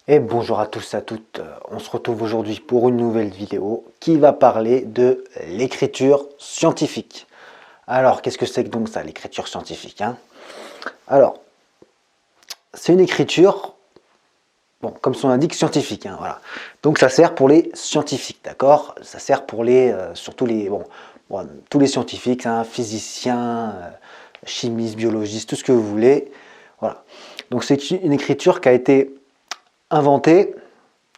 Et bonjour à tous et à toutes, on se retrouve aujourd'hui pour une nouvelle vidéo qui va parler de l'écriture scientifique. Alors, qu'est-ce que c'est que donc ça, l'écriture scientifique, hein? Alors, c'est une écriture, bon, comme son indique, scientifique, hein, voilà. Donc ça sert pour les scientifiques, d'accord? Ça sert pour les, surtout les, tous les scientifiques, hein, physiciens, chimistes, biologistes, tout ce que vous voulez, voilà. Donc c'est une écriture qui a été inventée.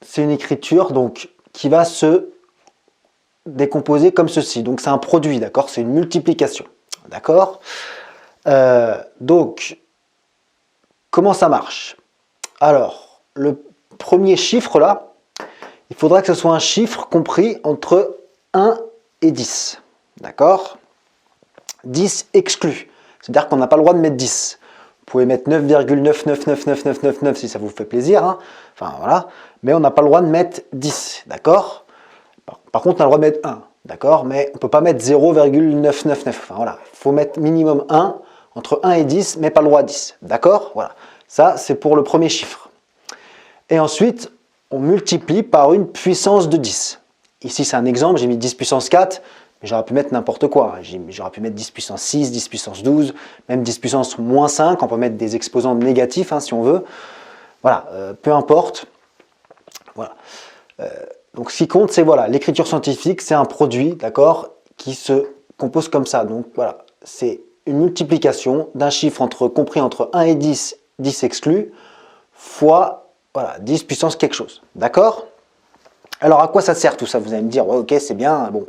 C'est une écriture donc qui va se décomposer comme ceci. Donc c'est un produit, d'accord? C'est une multiplication, d'accord? Donc, comment ça marche? Alors, le premier chiffre là, il faudra que ce soit un chiffre compris entre 1 et 10, d'accord? 10 exclu, c'est-à-dire qu'on n'a pas le droit de mettre 10. Vous pouvez mettre 9,999999 si ça vous fait plaisir, hein. Enfin voilà, mais on n'a pas le droit de mettre 10, d'accord? Par contre, on a le droit de mettre 1, d'accord? Mais on ne peut pas mettre 0,999, enfin voilà, il faut mettre minimum 1, entre 1 et 10, mais pas le droit à 10, d'accord? Voilà, ça c'est pour le premier chiffre. Et ensuite, on multiplie par une puissance de 10. Ici c'est un exemple, j'ai mis 10 puissance 4, mais j'aurais pu mettre n'importe quoi. J'aurais pu mettre 10 puissance 6, 10 puissance 12, même 10 puissance moins 5. On peut mettre des exposants négatifs hein, si on veut. Voilà, peu importe. Voilà. Donc ce qui compte, c'est voilà, l'écriture scientifique, c'est un produit, d'accord, qui se compose comme ça. Donc voilà, c'est une multiplication d'un chiffre compris entre 1 et 10, 10 exclu, fois voilà, 10 puissance quelque chose. D'accord? Alors à quoi ça sert tout ça? Vous allez me dire, ouais, ok, c'est bien, bon.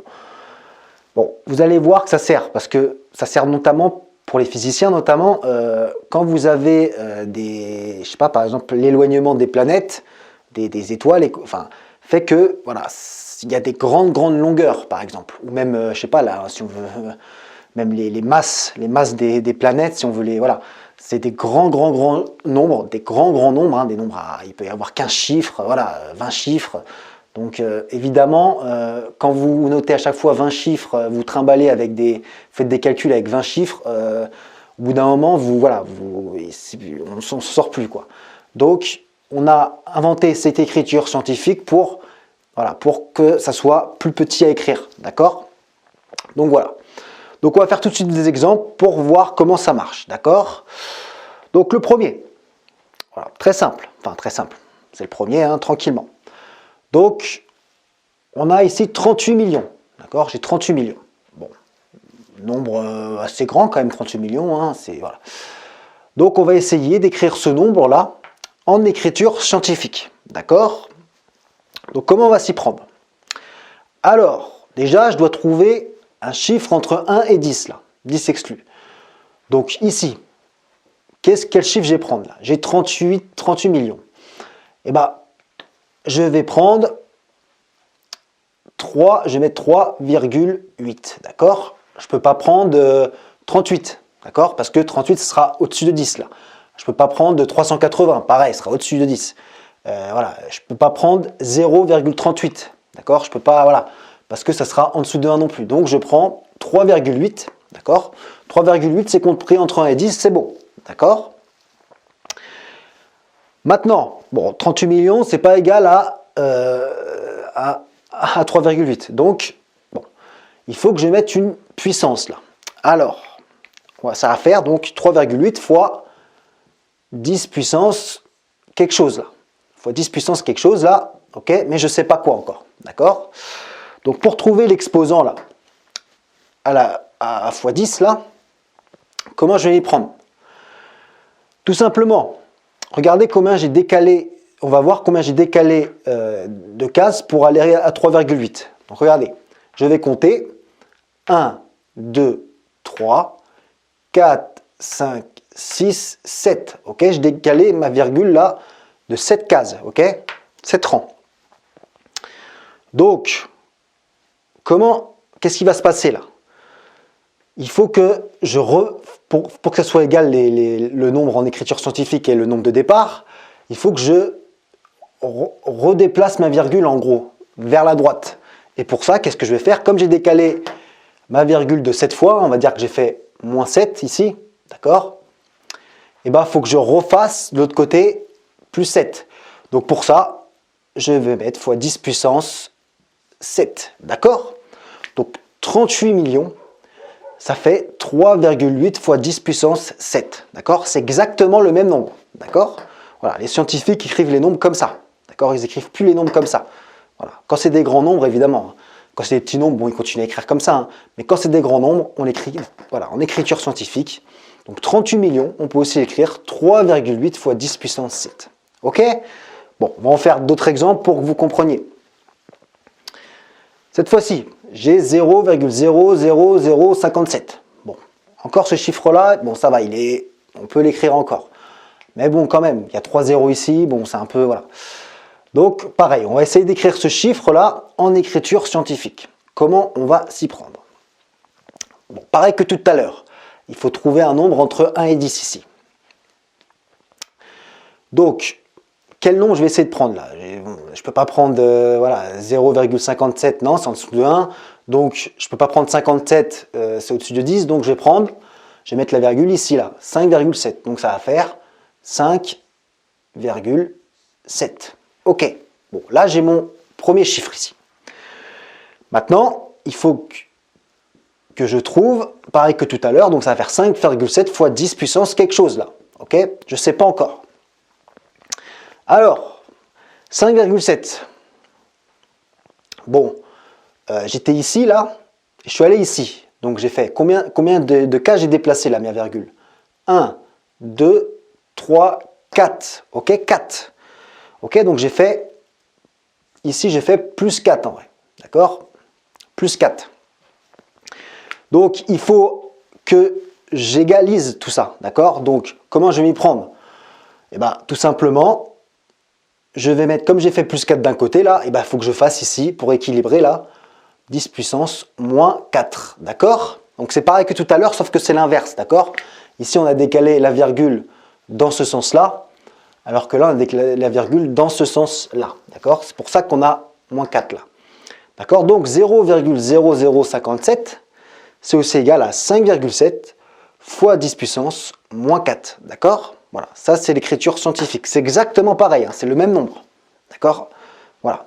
Bon, vous allez voir que ça sert, parce que ça sert notamment pour les physiciens, notamment quand vous avez je sais pas, par exemple, l'éloignement des planètes, des étoiles, enfin, fait que, voilà, il y a des grandes longueurs, par exemple, ou même, je sais pas, là, si on veut, même les masses des planètes, si on veut les, voilà, c'est des grands nombres, des grands nombres, hein, des nombres, il peut y avoir 15 chiffres, voilà, 20 chiffres. Donc évidemment, quand vous notez à chaque fois 20 chiffres, vous trimballez avec faites des calculs avec 20 chiffres, au bout d'un moment, on ne s'en sort plus, quoi. Donc on a inventé cette écriture scientifique pour que ça soit plus petit à écrire, d'accord? Donc voilà. Donc on va faire tout de suite des exemples pour voir comment ça marche, d'accord? Donc le premier, voilà, très simple, c'est le premier, hein, tranquillement. Donc, on a ici 38 millions, d'accord? J'ai 38 millions. Bon, nombre assez grand quand même, 38 millions, hein, voilà. Donc, on va essayer d'écrire ce nombre-là en écriture scientifique, d'accord? Donc, comment on va s'y prendre? Alors, déjà, je dois trouver un chiffre entre 1 et 10, là, 10 exclu. Donc, ici, quel chiffre je vais prendre là? J'ai 38 millions. Eh bien, je vais prendre 3, je vais mettre 3,8, d'accord? Je ne peux pas prendre 38, d'accord? Parce que 38 sera au-dessus de 10 là. Je ne peux pas prendre 380, pareil, ce sera au-dessus de 10. Voilà, je ne peux pas prendre 0,38, d'accord? Je peux pas, voilà, parce que ça sera en dessous de 1 non plus. Donc je prends 3,8, d'accord? 3,8 c'est compris entre 1 et 10, c'est bon, d'accord? Maintenant, bon, 38 millions, c'est pas égal à 3,8. Donc, bon, il faut que je mette une puissance là. Alors, ça va faire donc 3,8 fois 10 puissance quelque chose là. Fois 10 puissance quelque chose là, ok, mais je ne sais pas quoi encore, d'accord? Donc, pour trouver l'exposant là, à fois 10 là, comment je vais y prendre? Tout simplement, regardez combien j'ai décalé. On va voir combien j'ai décalé de cases pour aller à 3,8. Donc regardez, je vais compter 1, 2, 3, 4, 5, 6, 7. Ok, j'ai décalé ma virgule là de 7 cases. Ok, 7 rangs. Donc, qu'est-ce qui va se passer là? Il faut que pour que ça soit égal le nombre en écriture scientifique et le nombre de départ, il faut que je redéplace ma virgule en gros vers la droite. Et pour ça, qu'est-ce que je vais faire? Comme j'ai décalé ma virgule de 7 fois, on va dire que j'ai fait moins 7 ici, d'accord? Et bien, il faut que je refasse de l'autre côté plus 7. Donc pour ça, je vais mettre fois 10 puissance 7, d'accord? Donc 38 millions, ça fait 3,8 fois 10 puissance 7, d'accord? C'est exactement le même nombre, d'accord? Voilà, les scientifiques écrivent les nombres comme ça, d'accord? Ils écrivent plus les nombres comme ça. Voilà. Quand c'est des grands nombres, évidemment. Quand c'est des petits nombres, bon, ils continuent à écrire comme ça, hein. Mais quand c'est des grands nombres, on l'écrit voilà, en écriture scientifique. Donc 38 millions, on peut aussi écrire 3,8 fois 10 puissance 7. Ok? Bon, on va en faire d'autres exemples pour que vous compreniez. Cette fois-ci, j'ai 0,00057. Bon, encore ce chiffre-là, bon, ça va, on peut l'écrire encore. Mais bon, quand même, il y a 3 zéros ici, bon, c'est un peu, voilà. Donc, pareil, on va essayer d'écrire ce chiffre-là en écriture scientifique. Comment on va s'y prendre? Bon, pareil que tout à l'heure, il faut trouver un nombre entre 1 et 10 ici. Donc, quel nom je vais essayer de prendre là? Je ne peux pas prendre voilà, 0,57, non, c'est en dessous de 1. Donc, je ne peux pas prendre 57, c'est au-dessus de 10. Donc, je vais mettre la virgule ici, là, 5,7. Donc, ça va faire 5,7. Ok, bon, là, j'ai mon premier chiffre ici. Maintenant, il faut que je trouve, pareil que tout à l'heure, donc ça va faire 5,7 fois 10 puissance quelque chose là. Ok, je ne sais pas encore. Alors, 5,7. Bon, j'étais ici, là, et je suis allé ici. Donc j'ai fait combien de cas j'ai déplacé là, ma virgule? 1, 2, 3, 4. Ok, 4. Ok, donc j'ai fait, ici j'ai fait plus 4 en vrai. D'accord? Plus 4. Donc il faut que j'égalise tout ça. D'accord? Donc comment je vais m'y prendre? Eh bien, tout simplement, je vais mettre, comme j'ai fait plus 4 d'un côté là, il faut que je fasse ici, pour équilibrer là, 10 puissance moins 4, d'accord? Donc c'est pareil que tout à l'heure, sauf que c'est l'inverse, d'accord? Ici on a décalé la virgule dans ce sens-là, alors que là on a décalé la virgule dans ce sens-là, d'accord? C'est pour ça qu'on a moins 4 là, d'accord? Donc 0,0057, c'est aussi égal à 5,7 fois 10 puissance moins 4, d'accord? Voilà, ça c'est l'écriture scientifique, c'est exactement pareil, hein, c'est le même nombre, d'accord? Voilà.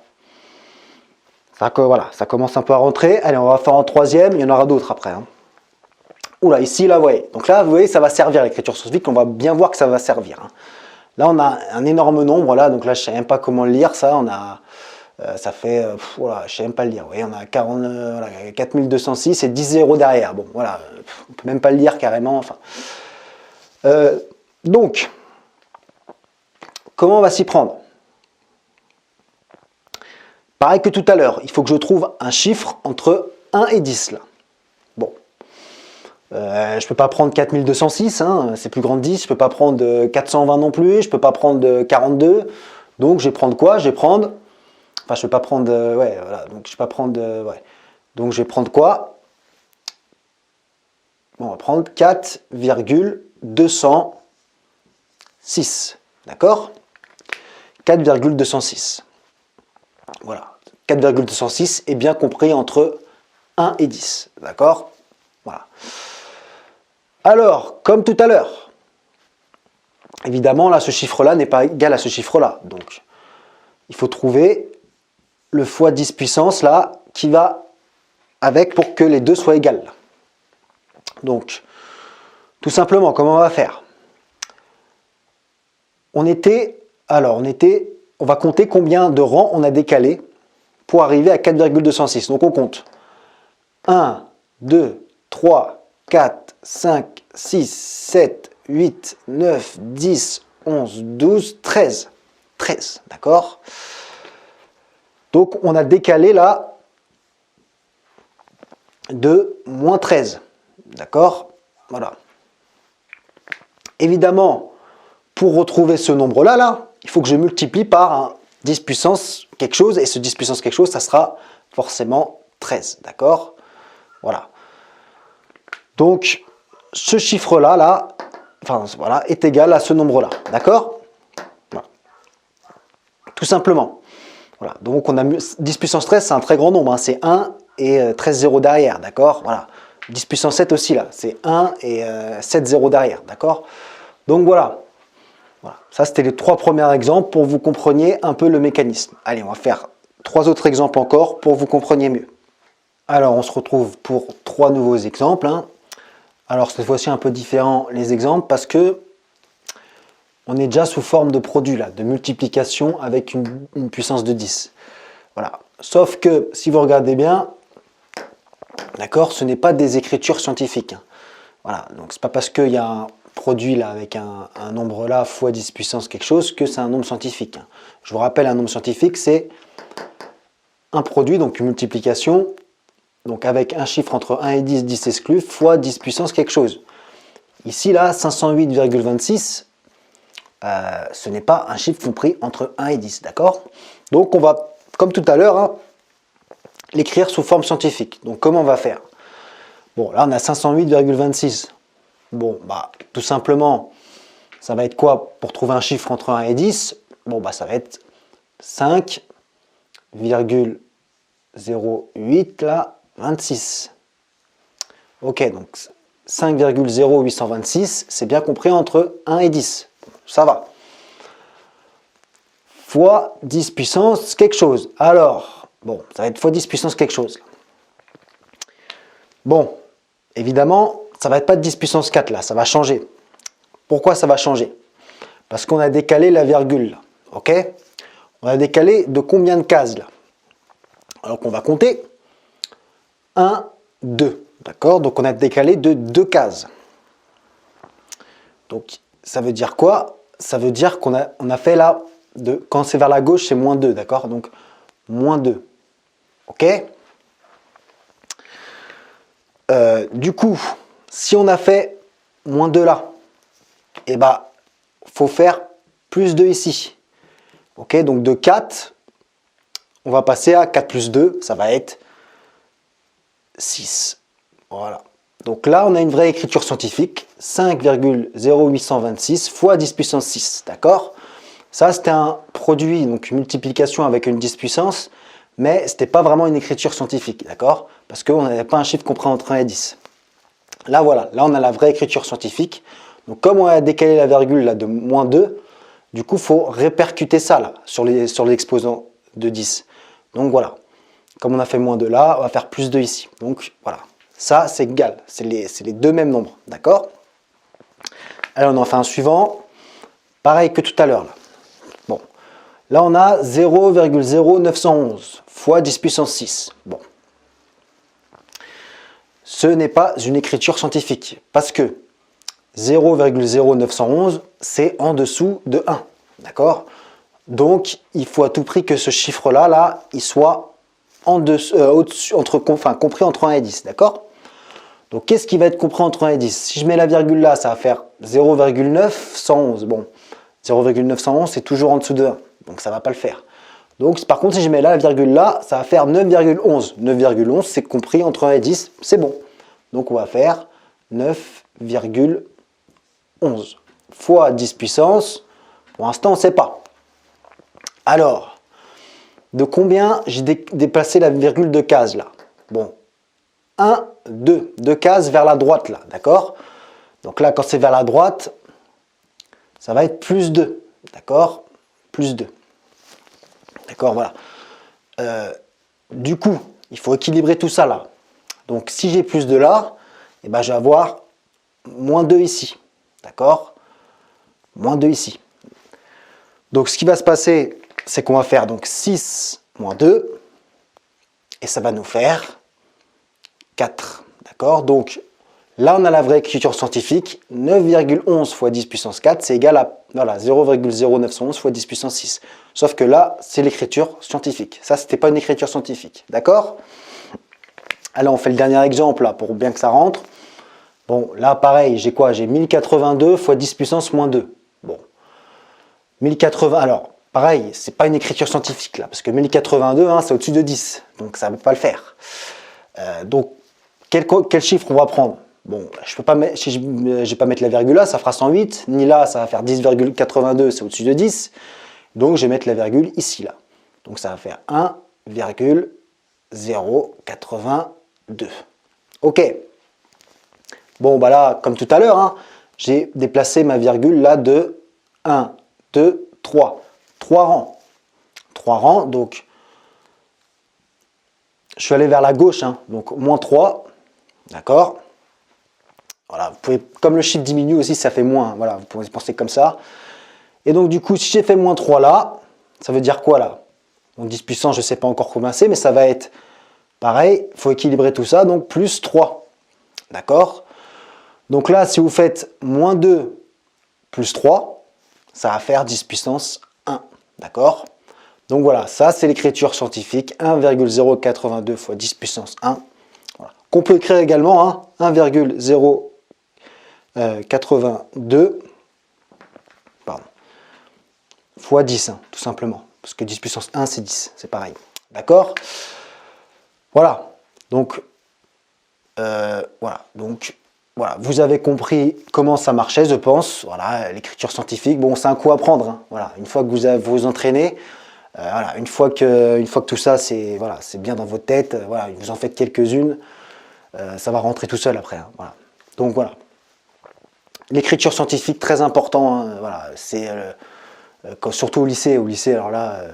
Voilà, ça commence un peu à rentrer. Allez, on va faire en troisième, il y en aura d'autres après. Hein. Oula, ici, là, vous voyez. Donc là, vous voyez, ça va servir l'écriture scientifique, on va bien voir que ça va servir. Hein. Là, on a un énorme nombre, là, donc là, je ne sais même pas comment le lire, ça. On a, ça fait, voilà, je ne sais même pas le lire. Vous voyez, on a 4206 et 10 zéros derrière. Bon, voilà, on ne peut même pas le lire carrément. Enfin. Donc, comment on va s'y prendre? Pareil que tout à l'heure, il faut que je trouve un chiffre entre 1 et 10 là. Bon, je ne peux pas prendre 4206, hein, c'est plus grand de 10, je ne peux pas prendre 420 non plus, je ne peux pas prendre 42. Donc je vais prendre quoi? Je vais prendre, enfin je ne vais pas prendre, ouais, voilà, donc je vais pas prendre, ouais. Donc je vais prendre quoi? Bon, on va prendre 4,206, d'accord? 4,206. Voilà, 4,206 est bien compris entre 1 et 10, d'accord? Voilà. Alors, comme tout à l'heure, évidemment, là, ce chiffre-là n'est pas égal à ce chiffre-là. Donc, il faut trouver le fois 10 puissance, là, qui va avec pour que les deux soient égales. Donc, tout simplement, comment on va faire? On va compter combien de rangs on a décalé pour arriver à 4,206. Donc on compte 1, 2, 3, 4, 5, 6, 7, 8, 9, 10, 11, 12, 13. 13, d'accord? Donc on a décalé là de moins 13. D'accord? Voilà. Évidemment, pour retrouver ce nombre-là, là, il faut que je multiplie par un 10 puissance quelque chose, et ce 10 puissance quelque chose, ça sera forcément 13, d'accord? Voilà. Donc, ce chiffre-là, là, enfin, voilà, est égal à ce nombre-là, d'accord? Voilà. Tout simplement. Voilà. Donc, on a 10 puissance 13, c'est un très grand nombre, hein, c'est 1 et 13 zéros derrière, d'accord? Voilà. 10 puissance 7 aussi, là, c'est 1 et 7 zéros derrière, d'accord? Donc, voilà. Voilà. Ça, c'était les 3 premiers exemples pour que vous compreniez un peu le mécanisme. Allez, on va faire 3 autres exemples encore pour que vous compreniez mieux. Alors, on se retrouve pour 3 nouveaux exemples. Alors, cette fois-ci, un peu différent les exemples parce que on est déjà sous forme de produit, là, de multiplication avec une puissance de 10. Voilà. Sauf que, si vous regardez bien, d'accord, ce n'est pas des écritures scientifiques. Voilà. Donc, c'est pas parce qu'il y a un produit là avec un nombre là fois 10 puissance quelque chose que c'est un nombre scientifique. Je vous rappelle, un nombre scientifique, c'est un produit, donc une multiplication, donc avec un chiffre entre 1 et 10, 10 exclu, fois 10 puissance quelque chose. Ici, là, 508,26, ce n'est pas un chiffre compris entre 1 et 10, d'accord? Donc, on va, comme tout à l'heure, l'écrire sous forme scientifique. Donc, comment on va faire? Bon, là, on a 508,26. Bon, bah, tout simplement, ça va être quoi pour trouver un chiffre entre 1 et 10? Bon, bah, ça va être 5,08, là, 26. Ok, donc 5,0826, c'est bien compris entre 1 et 10. Ça va. Fois 10 puissance quelque chose. Alors, bon, ça va être fois 10 puissance quelque chose. Bon, évidemment, ça va être pas de 10 puissance 4 là, ça va changer. Pourquoi ça va changer? Parce qu'on a décalé la virgule là, ok? On a décalé de combien de cases là? Alors qu'on va compter 1, 2, d'accord? Donc on a décalé de 2 cases. Donc ça veut dire quoi? Ça veut dire qu'on a fait là, quand c'est vers la gauche, c'est moins 2, d'accord? Donc moins 2, ok? Du coup, si on a fait moins 2 là, eh ben, faut faire plus 2 ici. Ok, donc de 4, on va passer à 4 plus 2, ça va être 6. Voilà. Donc là, on a une vraie écriture scientifique, 5,0826 fois 10 puissance 6, d'accord? Ça, c'était un produit, donc une multiplication avec une 10 puissance, mais ce n'était pas vraiment une écriture scientifique, d'accord? Parce qu'on n'avait pas un chiffre compris entre 1 et 10. Là, voilà, là, on a la vraie écriture scientifique. Donc, comme on a décalé la virgule là, de moins 2, du coup, il faut répercuter ça là, sur l'exposant de 10. Donc, voilà. Comme on a fait moins 2 là, on va faire plus 2 ici. Donc, voilà. Ça, c'est égal. C'est les deux mêmes nombres. D'accord? Alors, on en fait un suivant. Pareil que tout à l'heure. Là. Bon. Là, on a 0,0911 fois 10 puissance 6. Bon. Ce n'est pas une écriture scientifique. Parce que 0,0911, c'est en dessous de 1. D'accord? Donc, il faut à tout prix que ce chiffre-là, là, il soit compris entre 1 et 10. D'accord? Donc, qu'est-ce qui va être compris entre 1 et 10? Si je mets la virgule là, ça va faire 0,911. Bon, 0,911, c'est toujours en dessous de 1. Donc, ça ne va pas le faire. Donc, par contre, si je mets là la virgule là, ça va faire 9,11. 9,11, c'est compris entre 1 et 10. C'est bon. Donc, on va faire 9,11 fois 10 puissance, pour l'instant on ne sait pas. Alors, de combien j'ai déplacé la virgule de case là? Bon, 1, 2, 2 cases vers la droite là, d'accord? Donc là, quand c'est vers la droite, ça va être plus 2, d'accord? Plus 2. D'accord, voilà. Du coup, il faut équilibrer tout ça là. Donc si j'ai plus 2 là, eh ben, je vais avoir moins 2 ici. D'accord? Moins 2 ici. Donc ce qui va se passer, c'est qu'on va faire donc 6 moins 2, et ça va nous faire 4. D'accord? Donc là, on a la vraie écriture scientifique. 9,11 fois 10 puissance 4, c'est égal à voilà, 0,0911 fois 10 puissance 6. Sauf que là, c'est l'écriture scientifique. Ça, c'était pas une écriture scientifique. D'accord? Alors, on fait le dernier exemple là, pour bien que ça rentre. Bon, là, pareil, j'ai quoi? J'ai 1082 fois 10 puissance moins 2. Bon. 1080, alors, pareil, c'est pas une écriture scientifique là, parce que 1082, hein, c'est au-dessus de 10. Donc, ça ne peut pas le faire. Donc, quel chiffre on va prendre? Bon, je peux pas mettre, si je ne vais pas mettre la virgule là, ça fera 108. Ni là, ça va faire 10,82, c'est au-dessus de 10. Donc, je vais mettre la virgule ici, là. Donc, ça va faire 1,082. OK. Bon, bah là, comme tout à l'heure, hein, j'ai déplacé ma virgule là de 1, 2, 3. 3 rangs. 3 rangs, donc je suis allé vers la gauche, hein, donc moins 3, d'accord. Voilà, vous pouvez, comme le chiffre diminue aussi, ça fait moins, voilà, vous pouvez penser comme ça. Et donc du coup, si j'ai fait moins 3 là, ça veut dire quoi là? Donc 10 puissance, je ne sais pas encore combien c'est, mais ça va être pareil, il faut équilibrer tout ça, donc plus 3, d'accord. Donc là, si vous faites moins 2 plus 3, ça va faire 10 puissance 1, d'accord. Donc voilà, ça c'est l'écriture scientifique, 1,082 fois 10 puissance 1, voilà. Qu'on peut écrire également, hein, 1,082 fois 10, hein, tout simplement. Parce que 10 puissance 1, c'est 10, c'est pareil. D'accord? Voilà. Donc, voilà, vous avez compris comment ça marchait, je pense. Voilà, l'écriture scientifique, bon, c'est un coup à prendre, hein. Voilà, une fois que vous vous entraînez, voilà, une fois que tout ça, c'est voilà, bien dans votre tête, voilà, vous en faites quelques-unes, ça va rentrer tout seul après, hein, voilà. Donc voilà. L'écriture scientifique, très important, hein, voilà, c'est surtout au lycée, alors là,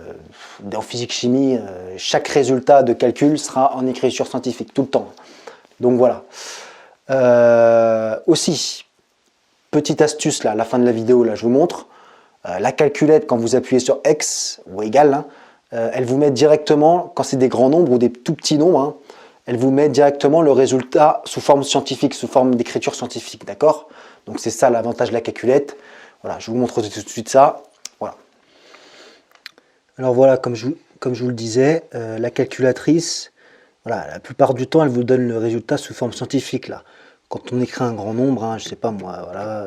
en physique-chimie, chaque résultat de calcul sera en écriture scientifique, tout le temps. Donc voilà. Aussi, petite astuce, là, à la fin de la vidéo, là, je vous montre. La calculette, quand vous appuyez sur X ou égal, hein, elle vous met directement, quand c'est des grands nombres ou des tout petits nombres, hein, elle vous met directement le résultat sous forme scientifique, sous forme d'écriture scientifique, d'accord? Donc c'est ça l'avantage de la calculette. Voilà, je vous montre tout de suite ça. Voilà. Alors voilà, comme je vous le disais, la calculatrice, voilà, la plupart du temps, elle vous donne le résultat sous forme scientifique, là. Quand on écrit un grand nombre, hein, je sais pas moi, voilà,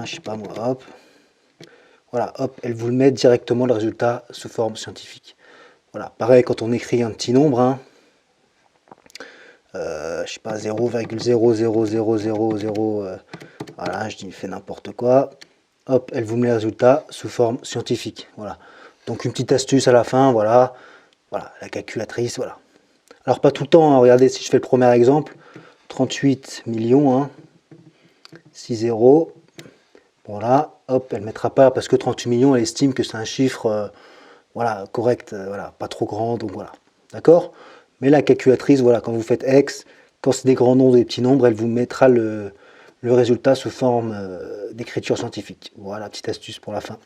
je sais pas moi, hop, voilà, hop, elle vous le met directement le résultat sous forme scientifique. Voilà, pareil quand on écrit un petit nombre, hein, je sais pas, 0,00000, voilà, je dis, fais n'importe quoi, hop, elle vous met le résultat sous forme scientifique, voilà. Donc une petite astuce à la fin, voilà, voilà, la calculatrice, voilà. Alors pas tout le temps, hein, regardez, si je fais le premier exemple, 38 millions, hein, 6 zéros, voilà, hop, elle ne mettra pas, parce que 38 millions, elle estime que c'est un chiffre, voilà, correct, voilà, pas trop grand, donc voilà, d'accord. Mais la calculatrice, voilà, quand vous faites X, quand c'est des grands nombres, des petits nombres, elle vous mettra le résultat sous forme d'écriture scientifique. Voilà, petite astuce pour la fin.